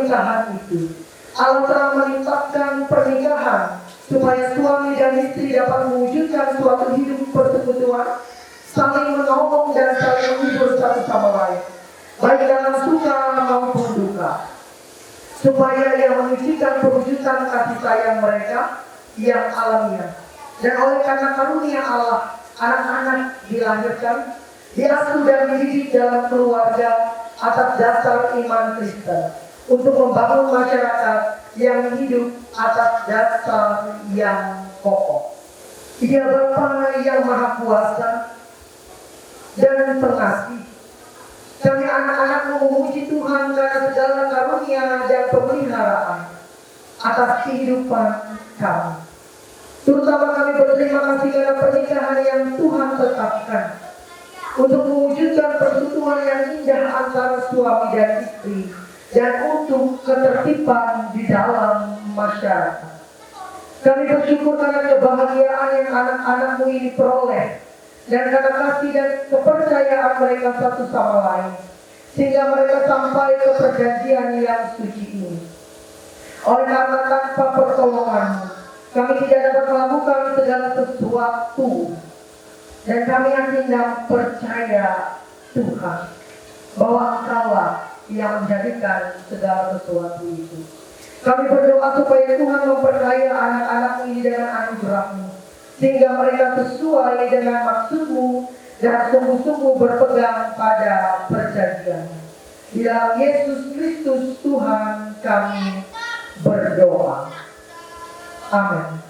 pernikahan itu. Allah telah menetapkan pernikahan supaya suami dan istri dapat mewujudkan suatu hidup persekutuan, saling menolong dan saling menghibur satu sama lain, baik dalam suka maupun duka, supaya ia menunjukkan perwujudan kasih sayang mereka yang alamiah. Dan oleh karena karunia Allah, anak-anak dilahirkan, diasuh dan dididik dalam keluarga atas dasar iman Kristen, untuk membangun masyarakat yang hidup atas dasar yang kokoh. Dia Bapa yang Maha Kuasa dan Pengasih. Kami anak-anak memuji Tuhan karena segala karunia dan pemeliharaan atas kehidupan kami. Terutama kami berterima kasih karena pernikahan yang Tuhan tetapkan untuk mewujudkan persekutuan yang indah antara suami dan istri, dan untuk ketertiban di dalam masyarakat. Kami bersyukur karena kebahagiaan yang anak-anakmu ini peroleh, dan karena kasih dan kepercayaan mereka satu sama lain, sehingga mereka sampai ke perjanjian yang suci ini. Oleh karena tanpa pertolongan-Mu, kami tidak dapat melakukan segala sesuatu, dan kami yakin dan percaya Tuhan bahwa Engkaulah yang menjadikan segala sesuatu itu. Kami berdoa supaya Tuhan memperkaya anak-anak ini dengan anugerah-Mu, sehingga mereka sesuai dengan maksud-Mu dan sungguh-sungguh berpegang pada perjanjian. Di dalam Yesus Kristus Tuhan kami berdoa. Amin.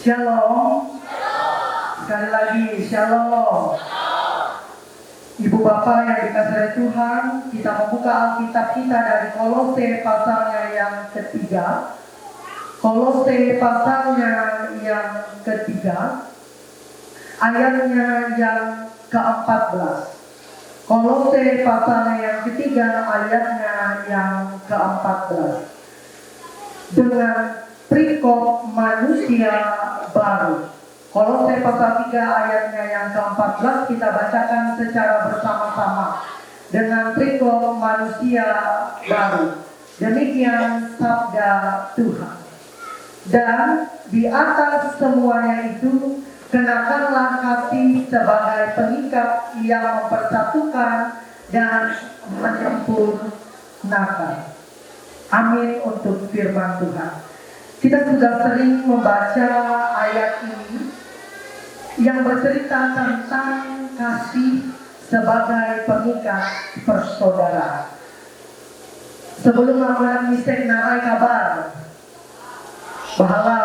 Shalom. Sekali lagi, shalom. Ibu bapak yang dikasihi oleh Tuhan, kita membuka Alkitab kita dari Kolose pasalnya yang ketiga. Kolose pasalnya yang ketiga, ayatnya yang ke-14. Kolose pasalnya yang ketiga, ayatnya yang ke-14. Dengan perikop manusia baru. Kolose pasal 3 ayatnya yang ke-14 kita bacakan secara bersama-sama. Dengan perikop manusia baru. Demikian sabda Tuhan. Dan di atas semuanya itu kenakanlah kasih sebagai pengikat yang mempersatukan dan menyempurnakan. Amin untuk firman Tuhan. Kita sudah sering membaca ayat ini yang bercerita tentang kasih sebagai pengikat persaudaraan. Sebelum anak misek narai kabar bahwa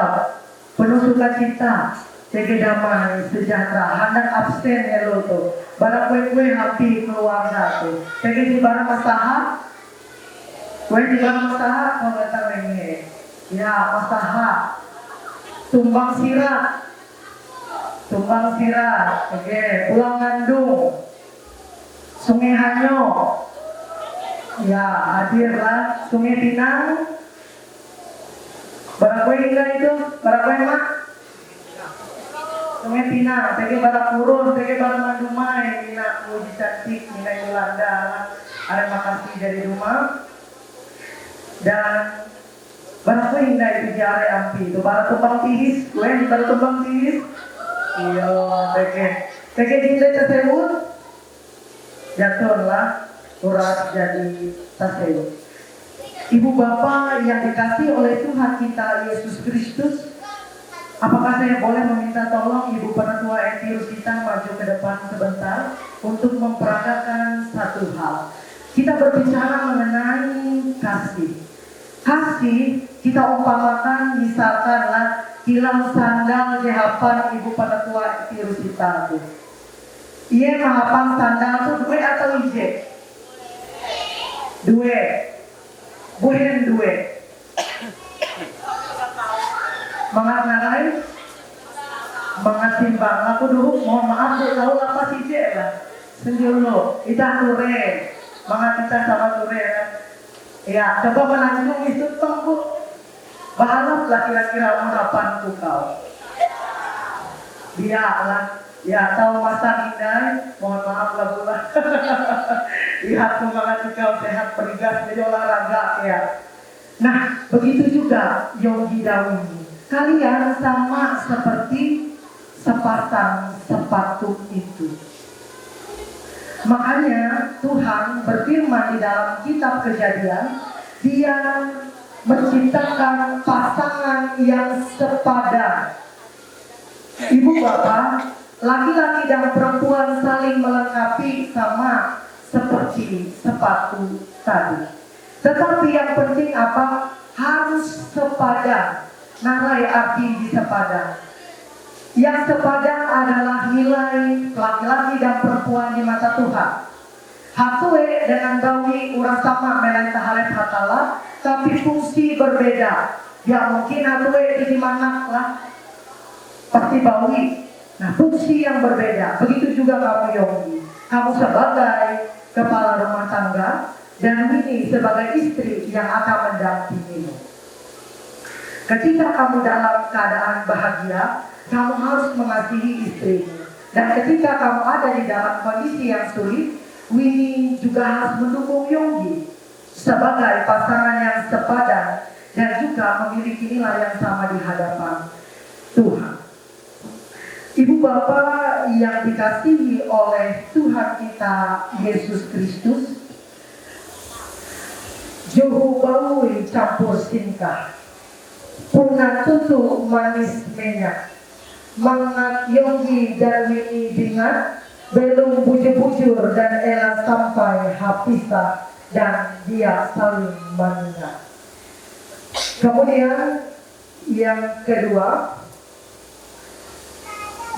penuh sukacita, jaga damai, sejahtera, hendak absen elo tu. Barang kue happy keluarga tu. Jaga di barang masalah, kue di barang masalah kau datang ini. Ya masalah, tumbang sirah, oke, Pulau Ngandung, Sungai Hanyo, ya hadirlah Sungai Pinang. Barang kue hingga itu, barang kue mak. Sungai Pinang, tege barang kurun, tege barang mandumai, mina puji cantik, mina Yolanda, ada makasih dari rumah. Dan barang kue hingga itu jare ampi, itu barang tumpang tihis, kue di barang tumpang tihis. Iya, tege hingga tersebut, jatuhlah, urat jadi tasewut. Ibu bapak yang dikasihi oleh Tuhan kita Yesus Kristus, apakah saya boleh meminta tolong Ibu Penatua Entius kita maju ke depan sebentar untuk memperagakan satu hal. Kita berbicara mengenai kasih. Kasih kita umpamakan misalkanlah hilang sandal jehapan Ibu Penatua Entius kita itu. Ia mahapan sandal itu dua atau ije? Dua. Buhen dua. Mangat narai, mangat timbang. Aku dulu mohon maaf bu, tahu apa sih je lah. Sendiri lo, kita ture, mangat kita sama ture kan. Ya, coba menanggung itu tong bu. Bahalaplah kira-kira ungkapanku kau. Dia lah. Ya, tahu masa indah, mohon maaf lah bu lah. Lihat semangat kau sehat perigas jadi olahraga ya. Nah, begitu juga Yogi Dawi. Kalian sama seperti sepasang sepatu itu. Makanya Tuhan berfirman di dalam kitab Kejadian, Dia menciptakan pasangan yang sepadan. Ibu bapak, laki-laki dan perempuan saling melengkapi sama seperti sepatu tadi. Tetapi yang penting apa? Harus sepadan. Narai arti di sepadan. Yang sepadan adalah nilai laki-laki dan perempuan di mata Tuhan. Hatue dengan bawi urang sama melain tahalet hatala, tapi fungsi berbeda. Ya mungkin hatue di mana lah pasti bawi. Nah fungsi yang berbeda. Begitu juga kamu Yogi. Kamu sebagai kepala rumah tangga dan Winnie sebagai istri yang akan mendampingimu. Ketika kamu dalam keadaan bahagia, kamu harus mengasihi istrimu. Dan ketika kamu ada di dalam kondisi yang sulit, Winnie juga harus mendukung Yogi sebagai pasangan yang sepadan dan juga memiliki nilai yang sama di hadapan Tuhan. Ibu bapak yang dikasihi oleh Tuhan kita Yesus Kristus, Johu baui campur singkah, punah tutu manis minyak, mangat Yogi dan Winnie bingat, belum bujur-bujur dan Ella sampai hapisah dan dia saling mengingat. Kemudian yang kedua,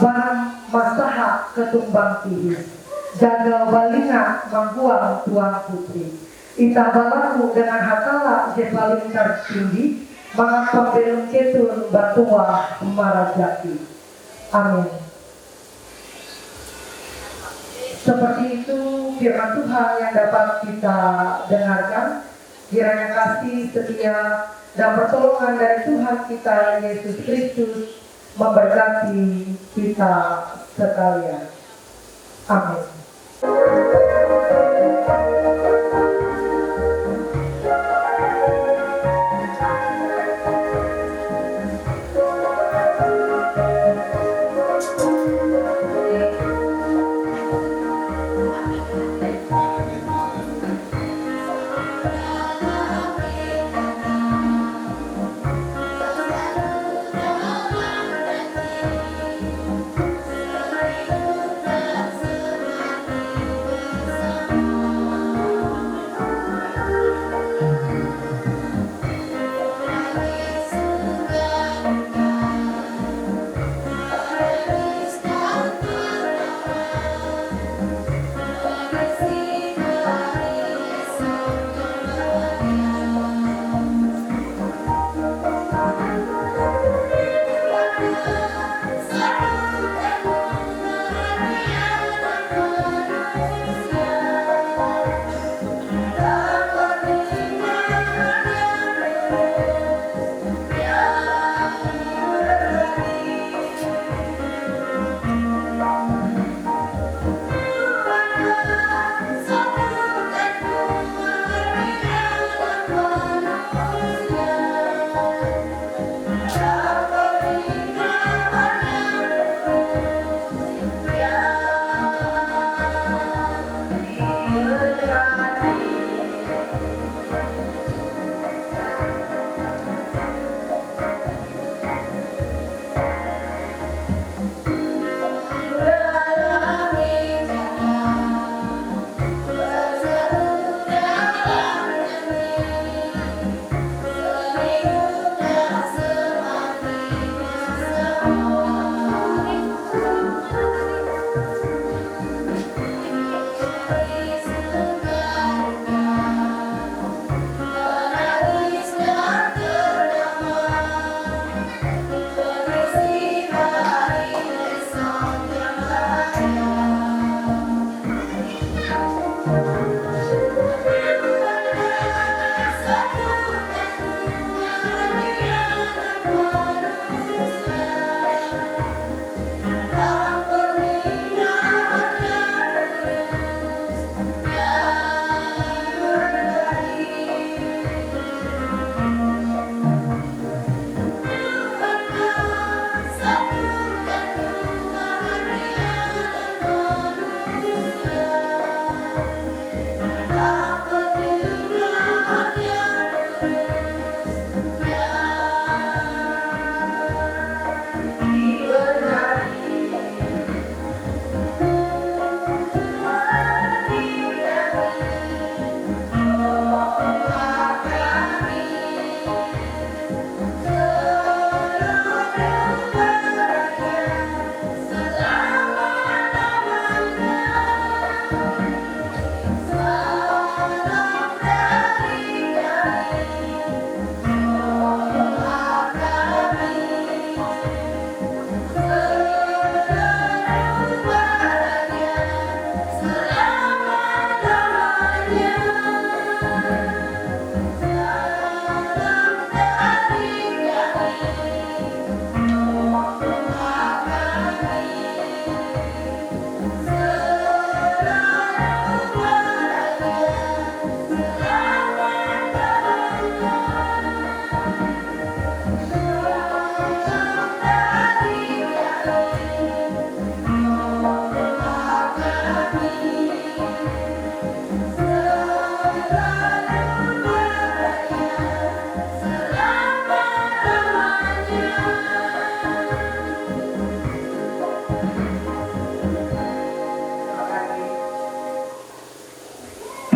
Barang masaha ketumbang tihis, jaga balina mangguang tuang putri. Ita balaku dengan hakala je paling tertinggi, mengapa belum ketun batua marajaki. Amin. Seperti itu firman Tuhan yang dapat kita dengarkan. Kiranya kasih setia dan pertolongan dari Tuhan kita Yesus Kristus memberkati kita sekalian. Amin.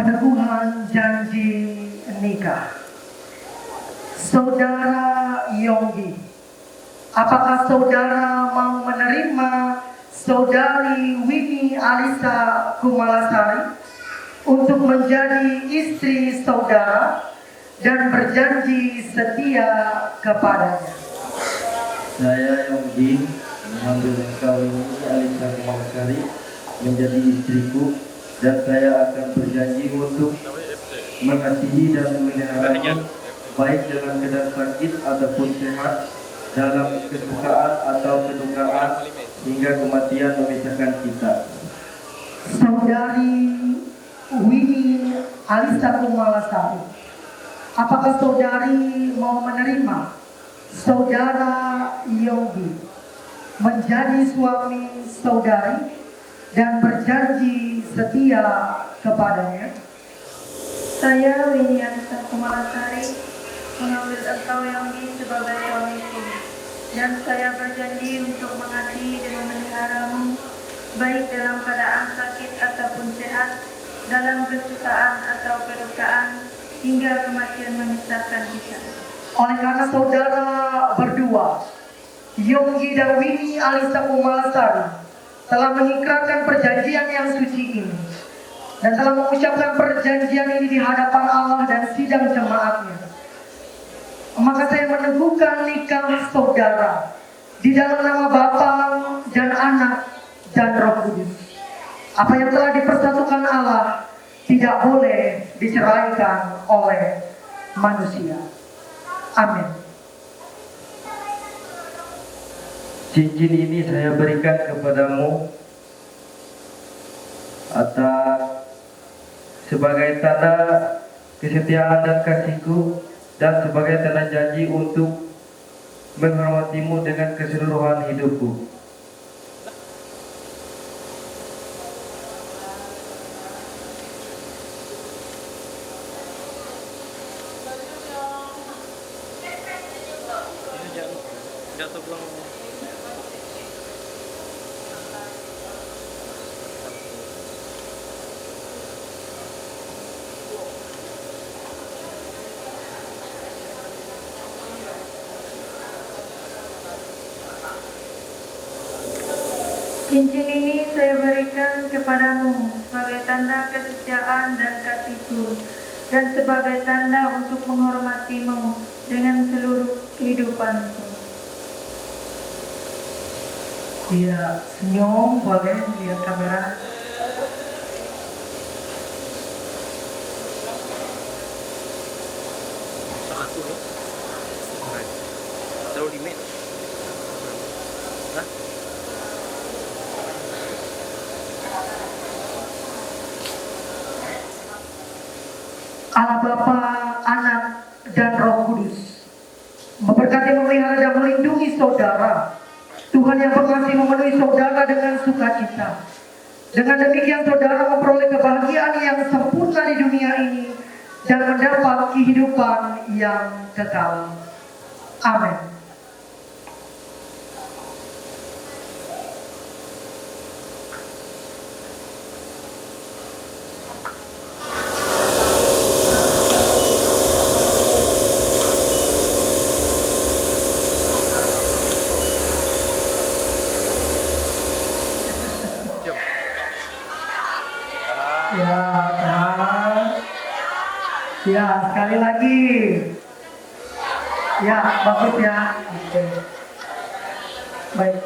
peneguhan janji nikah. Saudara Yonggi, apakah saudara mau menerima Saudari Winnie Alisa Kumalasari untuk menjadi istri saudara dan berjanji setia kepadanya. Saya Yonggi mengambil engkau Winnie Alisa Kumalasari menjadi istriku, dan saya akan berjanji untuk mengasihi dan memeliharamu baik dalam keadaan sakit ataupun sehat, dalam kesukaan atau kedukaan, hingga kematian memisahkan kita. Saudari Winnie Alisa Kumalasari, apakah saudari mau menerima saudara Yonggi menjadi suami saudari dan berjanji setia kepadanya? Saya Winnie Alisa Kumalasari mengambil engkau Yonggi sebagai suamiku, dan saya berjanji untuk mengasihi dan memeliharamu baik dalam keadaan sakit ataupun sehat, dalam kesukaan atau kedukaan, hingga kematian memisahkan kita. Oleh karena saudara berdua, Yonggi dan Winnie Alisa Kumalasari, telah mengikrarkan perjanjian yang suci ini dan telah mengucapkan perjanjian ini di hadapan Allah dan sidang jemaatnya, maka saya meneguhkan nikah saudara di dalam nama Bapa dan Anak dan Roh Kudus. Apa yang telah dipersatukan Allah tidak boleh diceraikan oleh manusia. Amin. Cincin ini saya berikan kepadamu atas sebagai tanda kesetiaan dan kasihku, dan sebagai tanda janji untuk menghormatimu dengan keseluruhan hidupku. Jatuh belum. Cincin ini saya berikan kepadamu sebagai tanda kesetiaan dan kasihku, dan sebagai tanda untuk menghormatimu dengan seluruh kehidupanku. Iya, senyum, boleh lihat kamera. Terlalu limit. Hah? Allah Bapa, Anak, dan Roh Kudus memberkati, memelihara, dan melindungi saudara. Tuhan yang pengasih memenuhi saudara dengan sukacita. Dengan demikian saudara memperoleh kebahagiaan yang sempurna di dunia ini dan mendapat kehidupan yang kekal. Amin. Ya, nah. Ya, sekali lagi. Ya, bagus ya. Oke. Baik.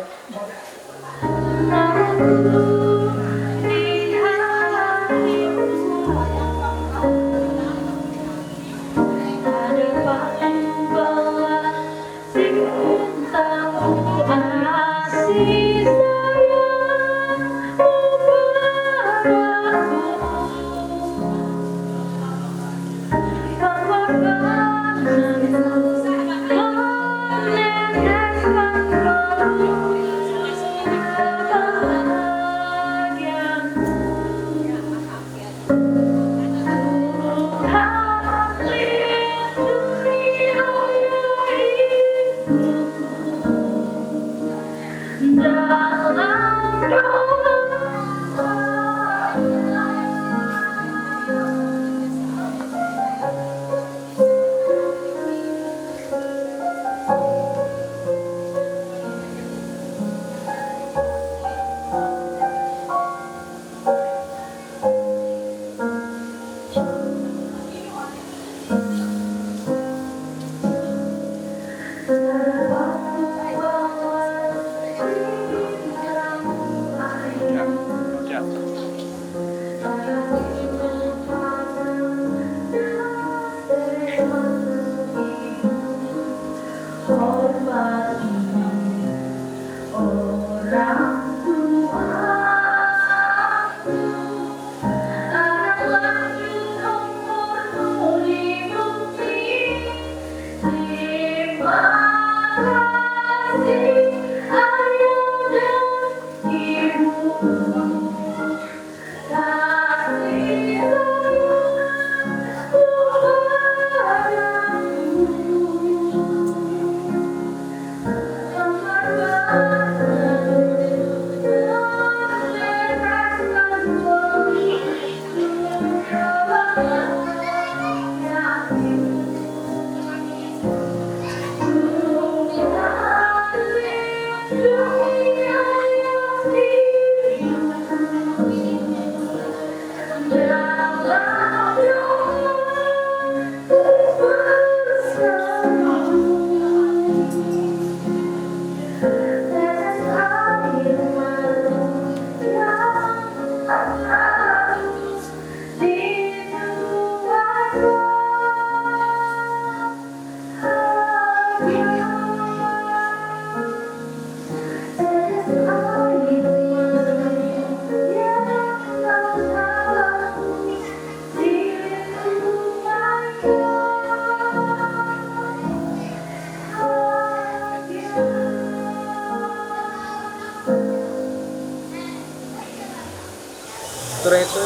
aturan itu.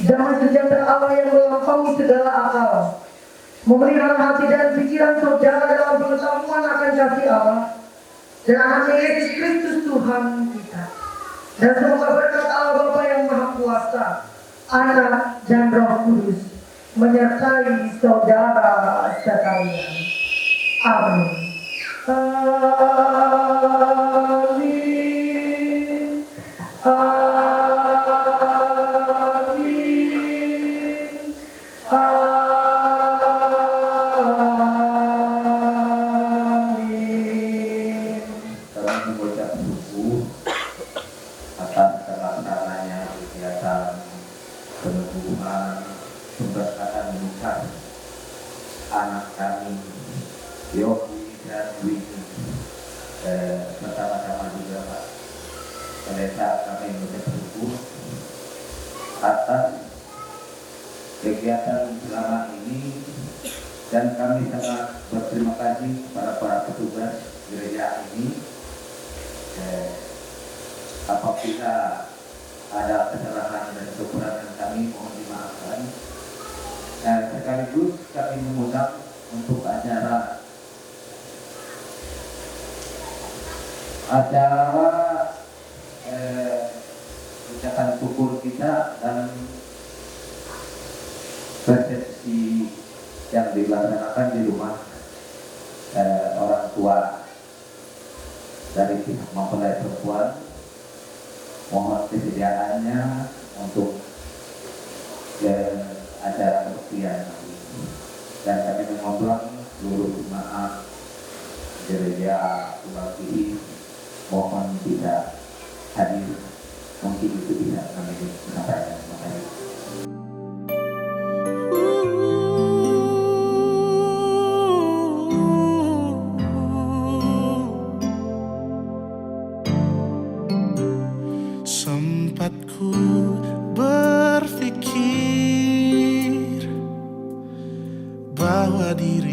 Damai sejahtera Allah yang melampaui segala akal, memelihara hati dan pikiran saudara dalam pengetahuan akan kasih Allah dan akan Yesus Kristus Tuhan kita. Dan semoga berkat Allah Bapa yang Maha Kuasa, Anak dan Roh Kudus menyertai saudara sekalian. Amin. Amin. Amin. Anak kami Yogi dan Winnie, pertama-tama juga Pak Pendeta kami mengucap syukur atas kegiatan selama ini, dan kami sangat berterima kasih kepada para petugas gereja ini. Apabila ada kesalahan dan kekurangan kami mohon dimaafkan. Sekaligus kami mengundang untuk acara ucapan syukur kita dan resepsi yang dilaksanakan di rumah orang tua dari pihak mempelai perempuan. Mohon kesediaannya untuk acara kebaktian nanti. Dan kami mengundang seluruh jemaat gereja Subaki mohon bisa hadir, mungkin itu bisa kami sampaikan. Sempat ku berpikir bahwa diri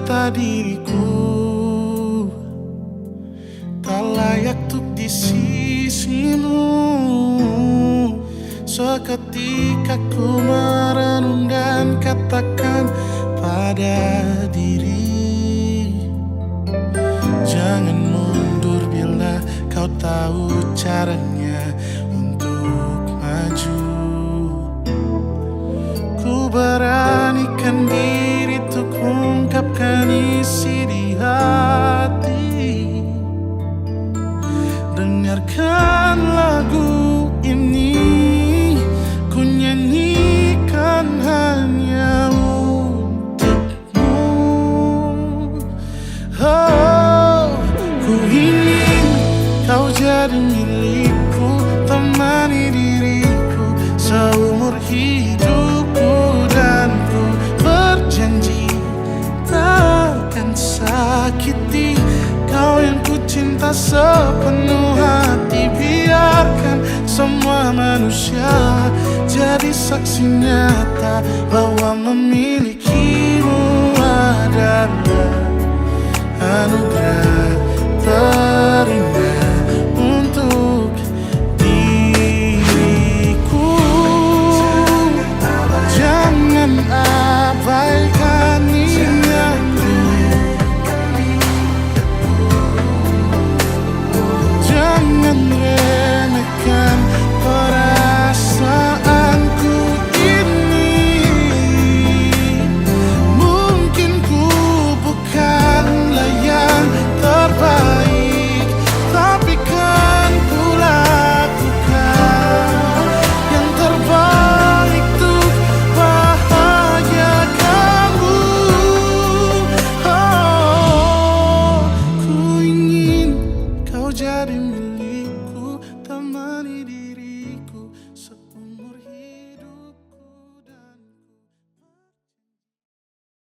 cinta diriku tak layak untuk di sisimu. Seketika ku merenung dan katakan pada diri, jangan mundur bila kau tahu caranya untuk maju. Ku beranikan diri untuk ungkapkan isi di hati. Dengarkan lagu ini, ku nyanyikan hanya untukmu. Oh, ku ingin kau jadi milikku, temani diriku seumur hidupku. Dan ku berjanji takkan sakiti kau yang ku cinta sepenuh hati. Biarkan semua manusia jadi saksi nyata bahwa memilikimu adalah anugerah.